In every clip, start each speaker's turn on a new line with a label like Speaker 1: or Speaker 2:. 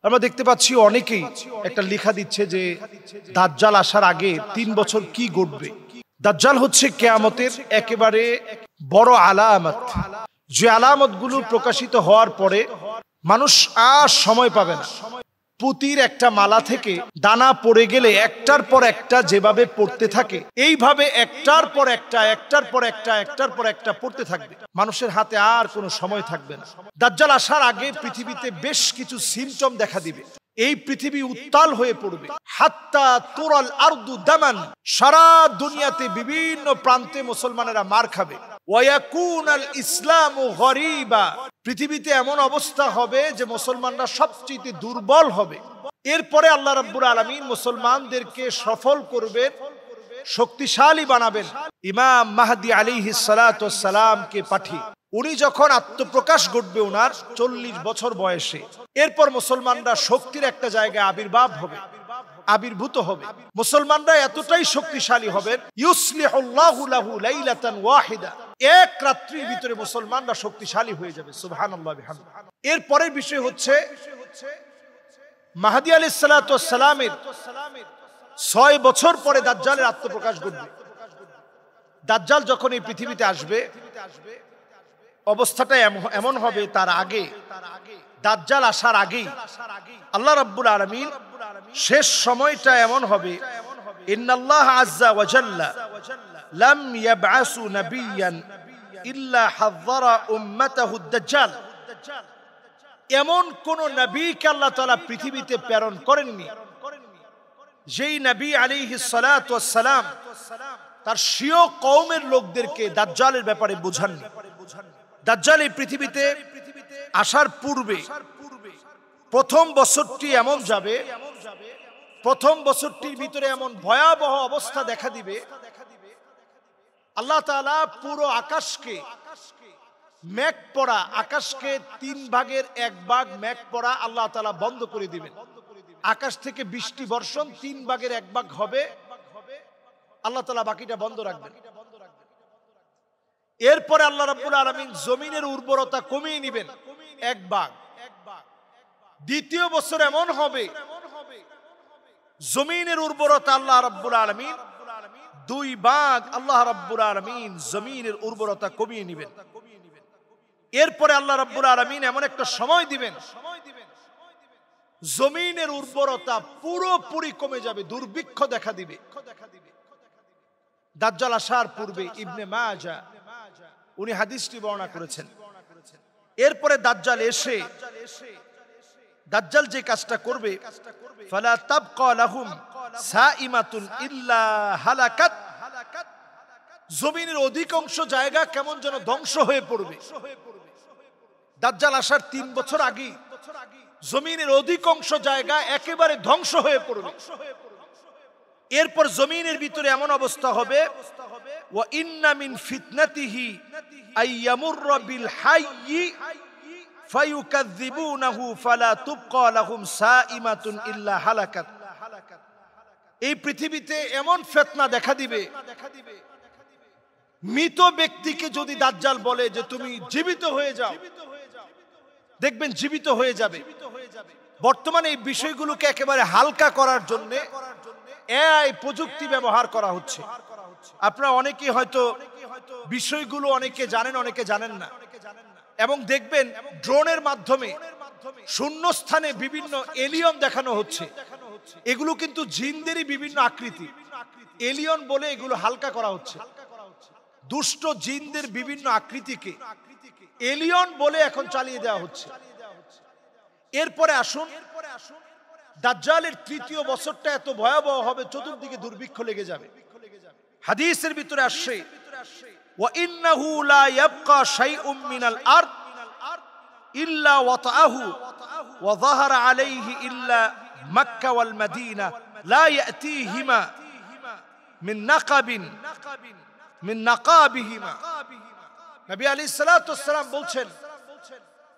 Speaker 1: আমরা দেখতে পাচ্ছি অনেকেই একটা লেখা দিচ্ছে যে দাজ্জাল আসার আগে ৩ বছর কি ঘটবে। দাজ্জাল হচ্ছে কিয়ামতের একেবারে বড় আলামত, যে আলামতগুলো প্রকাশিত হওয়ার পরে মানুষ আর সময় পাবে না। পুতির একটা মালা থেকে দানা পড়ে গেলে একটার পর একটা যেভাবে পড়তে থাকে, এইভাবে একটার পর একটা একটার পর একটা একটার পর একটা পড়তে থাকবে, মানুষের হাতে আর কোনো সময় থাকবে না। দাজ্জাল আসার আগে পৃথিবীতে বেশ কিছু সিমটম দেখা দিবে। এই পৃথিবী উত্তাল হয়ে পড়বে, হাত্তা তুরাল আরদু দামান, সারা দুনিয়াতে বিভিন্ন প্রান্তে মুসলমানেরা মার খাবে। ওয়ায়াকুনাল ইসলামু গরীবা, পৃথিবীতে এমন অবস্থা হবে যে মুসলমানরা সবচেয়ে দুর্বল হবে। এরপরে আল্লাহ রাব্বুল আলামিন মুসলমানদেরকে সফল করবেন, শক্তিশালী বানাবেন ইমাম মাহদী আলাইহিস সালাতু ওয়াস সালামকে পাঠিয়ে। উনি যখন আত্মপ্রকাশ ঘটবে ওনার ৪০ বছর বয়সে, এরপর মুসলমানরা শক্তির একটা জায়গায় আবির্ভূত হবে। মুসলমানরা এতটাই শক্তিশালী হবেন, ইউসলিহুল্লাহু লাহু লাইলাতান ওয়াহিদা, এক রাত্রির ভিতরে মুসলমানরা শক্তিশালী হয়ে যাবে। সুবহানাল্লাহ বিহামদিহি। এর পরের বিষয় হচ্ছে মাহদী আলাইহিস সালাতু ওয়াস সালামের ৬ বছর পরে দাজ্জালের আত্মপ্রকাশ ঘটবে। দাজ্জাল যখন এই পৃথিবীতে আসবে, অবস্থাটা এমন হবে, তার আগে দাজ্জাল আসার আগেই আল্লাহ রাব্বুল আলামিন শেষ সময়টা এমন হবে, ইন্নাল্লাহ আযজা ওয়া জাল্লা লাম ইয়াবআসু নাবিয়্যান ইল্লা হাযযারা উম্মাতাহু দাজ্জাল। এমন কোন নবীকে আল্লাহ তাআলা পৃথিবীতে প্রেরণ করেননি যেই নবী আলাইহিস সালাতু ওয়াস সালাম তার স্বীয় কওমের লোকদেরকে দাজ্জালের ব্যাপারে বোঝাননি। দাজ্জাল এই পৃথিবীতে আসার পূর্বে প্রথম বছরটি এমন যাবে, প্রথম বছরটির ভিতরে এমন ভয়াবহ অবস্থা দেখা দিবে, আল্লাহ তাআলা পুরো আকাশকে মেঘ পড়া, আকাশকে ৩ ভাগের ১ ভাগ মেঘ পড়া আল্লাহ তাআলা বন্ধ করে দিবেন। আকাশ থেকে বৃষ্টি বর্ষণ ৩ ভাগের ১ ভাগ হবে, আল্লাহ তাআলা বাকিটা বন্ধ রাখবেন। এরপরে আল্লাহ রাব্বুল আলামিন জমিনের উর্বরতা কমিয়ে নেবেন ১ ভাগ। দ্বিতীয় বছর এমন হবে জমিনের উর্বরতা আল্লাহ রাব্বুল আলামিন ২ ভাগ, আল্লাহ রাব্বুল আলামিন জমিনের উর্বরতা কমিয়ে নেবেন। এরপরে আল্লাহ রাব্বুল আলামিন এমন একটা সময় দিবেন, জমিনের উর্বরতা পুরোপুরি কমে যাবে, দুর্ভিক্ষ দেখা দিবে। দাজ্জাল আসার পূর্বে ইবনে মাজাহ উনি হাদিসটি বর্ণনা করেছেন। এরপরে দাজ্জাল এসে দাজ্জাল যে কাজটা করবে, ফালা তাবকা লাহুম সাইমাতুন ইল্লা হালাকাত, জমিনের অধিকাংশ জায়গা কেমন যেন ধ্বংস হয়ে পড়বে। দাজ্জাল আসার ৩ বছর আগে জমিনের অধিকাংশ জায়গা একেবারে ধ্বংস হয়ে পড়বে। এরপর জমিনের ভিতরে এমন অবস্থা হবে, ওয়া ইন্না মিন ফিতনাতিহি আইয়ামুররা বিল হাইয়্যি ফায়ুকাযযিবুনাহু ফালা তুবকা লাহুম সাইমাতুন ইল্লা হালাকাত। এই পৃথিবীতে এমন ফিতনা দেখা দিবে, মৃত ব্যক্তিকে যদি দাজ্জাল বলে যে তুমি জীবিত হয়ে যাও, দেখবেন জীবিত হয়ে যাবে। বর্তমানে এই বিষয়গুলোকে একেবারে হালকা করার জন্য এআই প্রযুক্তি ব্যবহার করা হচ্ছে। আপনারা অনেকেই হয়তো বিষয়গুলো অনেকে জানেন, অনেকে জানেন না। এবং দেখবেন ড্রোনের মাধ্যমে শূন্যস্থানে বিভিন্ন এলিয়ন দেখানো হচ্ছে। এগুলো কিন্তু জিনদেরই বিভিন্ন আকৃতি, এলিয়ন বলে এগুলো হালকা করা হচ্ছে। দুষ্ট জিনদের বিভিন্ন আকৃতিকে এলিয়ন বলে এখন চালিয়ে দেওয়া হচ্ছে। এরপরে আসুন, দাজ্জালের ৩য় বছরটা এত ভয়াবহ হবে, চতুর্দিকে দুর্ভিক্ষ লেগে যাবে। হাদিসের ভিতরে আসছে, ওয়া ইন্নাহু লা ইয়াবকা শাইউম মিনাল আরদ ইল্লা ওয়াতাআহু ওয়া যাহারা আলাইহি ইল্লা মক্কা ওয়াল মদিনা লা ইয়াতিহিমা মিন নাকাবিহিমা। নবী আলাইহিস সালাতু ওয়াস সালাম বলছেন,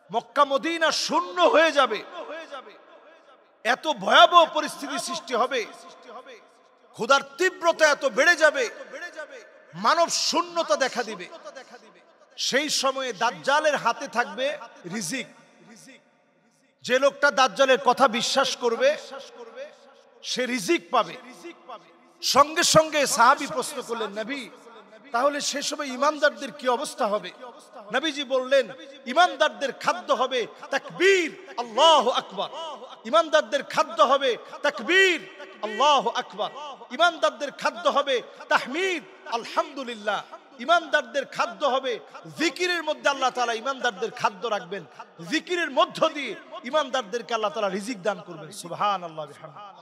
Speaker 1: মক্কা মদিনা শূন্য হয়ে যাবে, এত ভয়াবহ পরিস্থিতি সৃষ্টি হবে, ক্ষুধার তীব্রতা এত বেড়ে যাবে, মানব শূন্যতা দেখা দিবে। সেই সময়ে দাজ্জালের হাতে থাকবে রিজিক, যে লোকটা দাজ্জালের কথা বিশ্বাস করবে সে রিজিক পাবে। সঙ্গে সঙ্গে সাহাবী প্রশ্ন করলেন, নবী তাহলে সে সময় ইমানদারদের কি অবস্থা হবে? নবীজি বললেন, ইমানদারদের খাদ্য হবে তাকবীর, আল্লাহু আকবার। ইমানদারদের খাদ্য হবে তাকবীর, আল্লাহু আকবার। ইমানদারদের খাদ্য হবে তাহমিদ, আলহামদুলিল্লাহ। ইমানদারদের খাদ্য হবে জিকিরের মধ্যে আল্লাহ তাআলা ইমানদারদের খাদ্য রাখবেন, জিকিরের মধ্য দিয়ে ইমানদারদেরকে আল্লাহ তাআলা রিজিক দান করবেন। সুবহানাল্লাহ বিহামদিহি।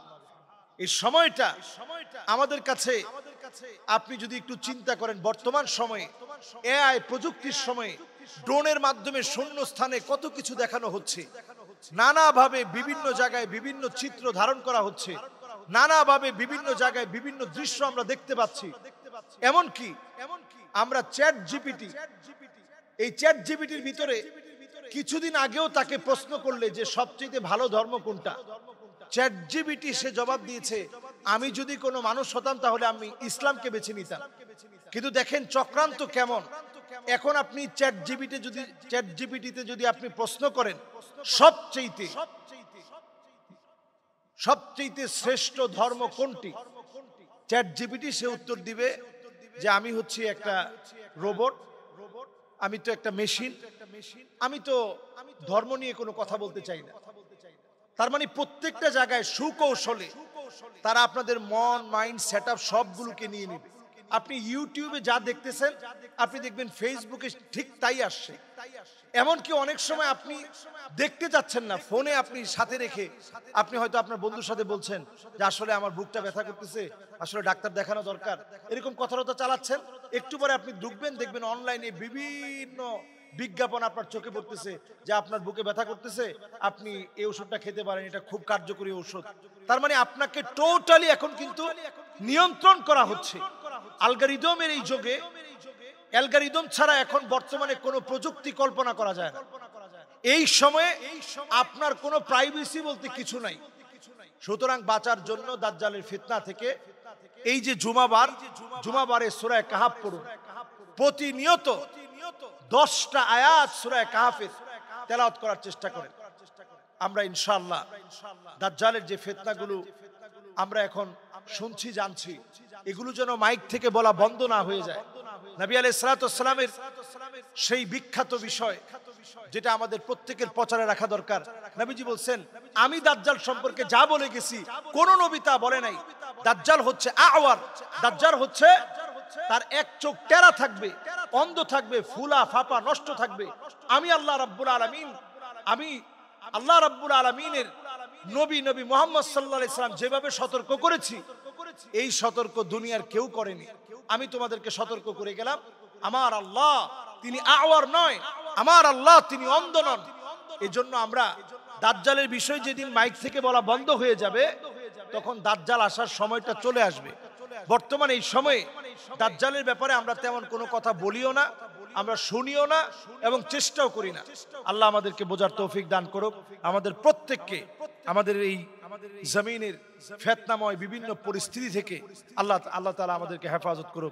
Speaker 1: এই সময়টা আমাদের কাছে, আপনি যদি একটু চিন্তা করেন, বর্তমান সময়ে এআই প্রযুক্তির সময়ে ড্রোনের মাধ্যমে শূন্য স্থানে কত কিছু দেখানো হচ্ছে, নানাভাবে বিভিন্ন জায়গায় বিভিন্ন চিত্র ধারণ করা হচ্ছে, নানাভাবে বিভিন্ন জায়গায় বিভিন্ন দৃশ্য আমরা দেখতে পাচ্ছি। এমনকি আমরা চ্যাট জিপিটি, এই চ্যাট জিপিটির ভিতরে কিছুদিন আগেও তাকে প্রশ্ন করলে যে সবচেয়ে ভালো ধর্ম কোনটা, চ্যাট জিপিটি সে জবাব দিয়েছে, আমি যদি কোনো মানুষ হতাম তাহলে আমি ইসলামকে বেছে নিতাম। কিন্তু দেখেন চক্রান্ত কেমন। এখন আপনি চ্যাট জিপিটিতে যদি আপনি প্রশ্ন করেন সবচেয়ে শ্রেষ্ঠ ধর্ম কোনটি, চ্যাট জিপিটি সে উত্তর দিবে যে আমি হচ্ছি একটা রোবট, আমি তো একটা মেশিন, আমি তো ধর্ম নিয়ে কোনো কথা বলতে চাই না। তার মানে প্রত্যেকটা জায়গায় সুকৌশলে তারা আপনাদের মন, মাইন্ড, সেটআপ সবগুলোকে নিয়ে নেবে। আপনি ইউটিউবে যা দেখতেছেন আপনি দেখবেন ফেসবুকে ঠিক তাই আসছে। এমনকি অনেক সময় আপনি দেখতে যাচ্ছেন না, ফোনে আপনি সাথে রেখে আপনি হয়তো আপনার বন্ধুর সাথে বলছেন যে আসলে আমার বুকটা ব্যথা করতেছে, আসলে ডাক্তার দেখানো দরকার, এরকম কথাবার্তা চালাচ্ছেন। একটু পরে আপনি ঢুকবেন, দেখবেন অনলাইনে বিভিন্ন বিজ্ঞাপন আপনার চোখে পড়তেছে যে আপনার বুকে ব্যথা করতেছে, আপনি এই ওষুধটা খেতে পারেন, এটা খুব কার্যকরী ঔষধ। তার মানে আপনাকে টোটালি এখন কিন্তু নিয়ন্ত্রণ করা হচ্ছে অ্যালগরিদমের এই যুগে। অ্যালগরিদম ছাড়া এখন বর্তমানে কোনো প্রযুক্তি কল্পনা করা যায় না। এই সময়ে আপনার কোনো প্রাইভেসি বলতে কিছু নাই। সুতরাং বাঁচার জন্য দাজ্জালের ফিতনা থেকে এই যে জুমাবারে সূরা কাহাফ পড়ুন। প্রতিনিয়ত 10টা আয়াত সূরা কাহাফের তেলাওয়াত করার চেষ্টা করেন। আমরা ইনশাআল্লাহ দাজ্জালের যে ফিতনাগুলো আমরা এখন শুনছি, জানছি, এগুলো যেন মাইক থেকে বলা বন্ধ না হয়ে যায়। নবী আলাইহিস সালাতু ওয়াস সালামের সেই বিখ্যাত বিষয় যেটা আমাদের প্রত্যেকের প্রচারে রাখা দরকার। নবীজি বলছেন, আমি দাজ্জাল সম্পর্কে যা বলে গেছি কোন নবী তা বলে নাই। দাজ্জাল হচ্ছে আওয়ার, দাজ্জাল হচ্ছে তার এক চোখ টেরা থাকবে, অন্ধ থাকবে, ফুলা ফাপা নষ্ট থাকবে। আমি আল্লাহ রাব্বুল আলামিনের নবী মুহাম্মদ সাল্লাল্লাহু আলাইহি সাল্লাম যেভাবে সতর্ক করেছি, এই সতর্ক দুনিয়ার কেউ করেনি। আমি তোমাদেরকে সতর্ক করে গেলাম, আমার আল্লাহ তিনি আওয়ার নয়, আমার আল্লাহ তিনি অন্ধ নন। এজন্য আমরা দাজ্জালের বিষয় যেদিন মাইক থেকে বলা বন্ধ হয়ে যাবে, তখন দাজ্জাল আসার সময়টা চলে আসবে। বর্তমানে এই সময়ে দাজ্জালের ব্যাপারে আমরা তেমন কোনো কথা বলিও না, আমরা শুনিও না এবং চেষ্টাও করি না। আল্লাহ আমাদেরকে বোঝার তৌফিক দান করুক, আমাদের প্রত্যেককে আমাদের এই জমিনের ফিতনাময় বিভিন্ন পরিস্থিতি থেকে আল্লাহ তাআলা আমাদেরকে হেফাজত করুক।